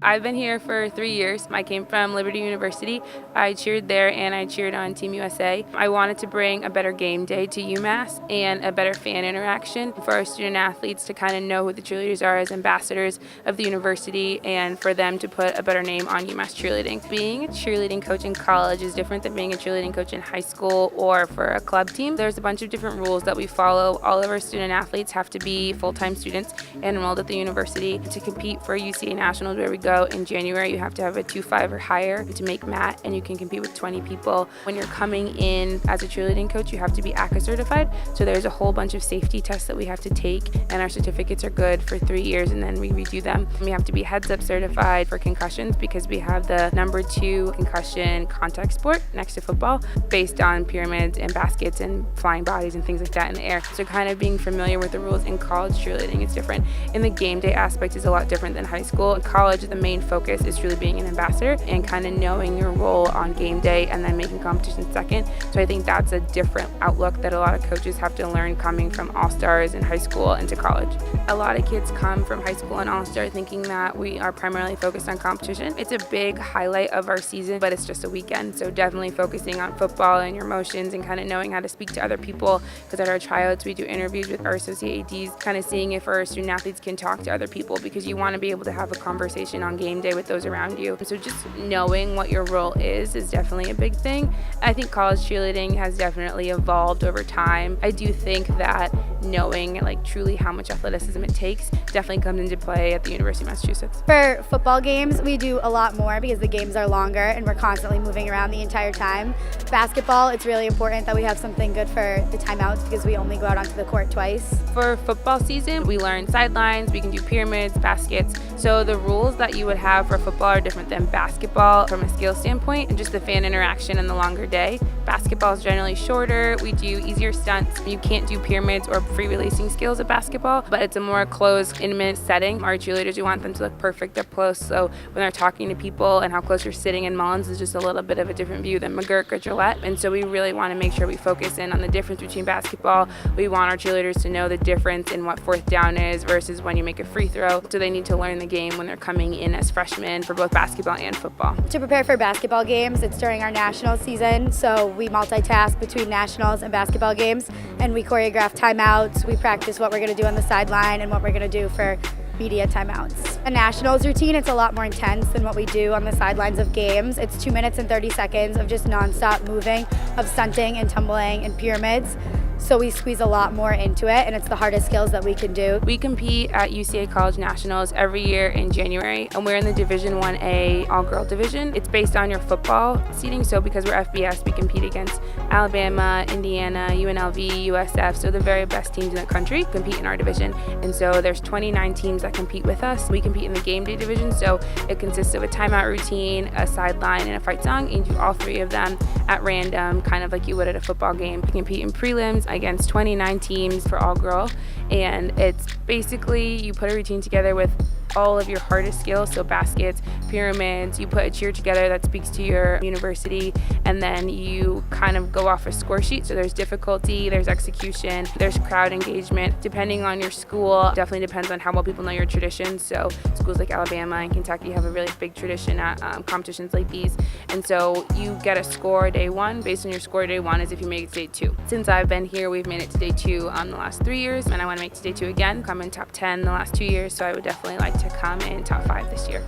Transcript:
I've been here for 3 years. I came from Liberty University. I cheered there and I cheered on Team USA. I wanted to bring a better game day to UMass and a better fan interaction for our student athletes to kind of know who the cheerleaders are as ambassadors of the university and for them to put a better name on UMass cheerleading. Being a cheerleading coach in college is different than being a cheerleading coach in high school or for a club team. There's a bunch of different rules that we follow. All of our student athletes have to be full-time students and enrolled at the university. To compete for UCA Nationals, where we go in January, you have to have a 2.5 or higher to make MAT, and you can compete with 20 people. When you're coming in as a cheerleading coach, you have to be ACA certified. So there's a whole bunch of safety tests that we have to take, and our certificates are good for 3 years, and then we redo them. We have to be heads up certified for concussions because we have the #2 concussion contact sport next to football based on pyramids and baskets and flying bodies and things like that in the air. So kind of being familiar with the rules in college cheerleading is different. In the game day aspect is a lot different than high school. In college, the main focus is really being an ambassador and kind of knowing your role on game day and then making competition second. So I think that's a different outlook that a lot of coaches have to learn coming from all-stars in high school into college. A lot of kids come from high school and all-star thinking that we are primarily focused on competition. It's a big highlight of our season, but it's just a weekend. So definitely focusing on football and your emotions and kind of knowing how to speak to other people, because at our tryouts we do interviews with our associate ADs, kind of seeing if our student athletes can talk to other people, because you want to be able to have a conversation on game day with those around you. So just knowing what your role is definitely a big thing. I think college cheerleading has definitely evolved over time. I do think that knowing like truly how much athleticism it takes definitely comes into play at the University of Massachusetts. For football games, we do a lot more because the games are longer and we're constantly moving around the entire time. Basketball, it's really important that we have something good for the timeouts because we only go out onto the court twice. For football season, we learn sidelines, we can do pyramids, baskets. So the rules that you would have for football are different than basketball from a skill standpoint and just the fan interaction and the longer day. Basketball is generally shorter. We do easier stunts. You can't do pyramids or free releasing skills of basketball, but it's a more closed, intimate setting. Our cheerleaders, we want them to look perfect up close. So when they're talking to people and how close you're sitting in Mullins is just a little bit of a different view than McGurk or Gillette. And so we really want to make sure we focus in on the difference between basketball. We want our cheerleaders to know the difference in what fourth down is versus when you make a free throw. So they need to learn the game when they're coming in as freshmen for both basketball and football. To prepare for basketball games, it's during our national season, so we multitask between nationals and basketball games, and we choreograph timeouts, we practice what we're going to do on the sideline and what we're going to do for media timeouts. A nationals routine, it's a lot more intense than what we do on the sidelines of games. It's 2 minutes and 30 seconds of just nonstop moving, of stunting and tumbling and pyramids. So we squeeze a lot more into it, and it's the hardest skills that we can do. We compete at UCA College Nationals every year in January, and we're in the Division 1A all-girl division. It's based on your football seeding, so because we're FBS, we compete against Alabama, Indiana, UNLV, USF, so the very best teams in the country compete in our division. And so there's 29 teams that compete with us. We compete in the game day division, so it consists of a timeout routine, a sideline, and a fight song, and you do all three of them at random, kind of like you would at a football game. We compete in prelims against 29 teams for all girl, and it's basically you put a routine together with all of your hardest skills, so baskets, pyramids, you put a cheer together that speaks to your university, and then you kind of go off a score sheet. So there's difficulty, there's execution, there's crowd engagement. Depending on your school, definitely depends on how well people know your traditions. So schools like Alabama and Kentucky have a really big tradition at competitions like these. And so you get a score day one. Based on your score day one is if you make it to day 2. Since I've been here, we've made it to day 2 the last 3 years, and I want to make it to day 2 again. Come in top 10 the last 2 years, so I would definitely like to come in top 5 this year.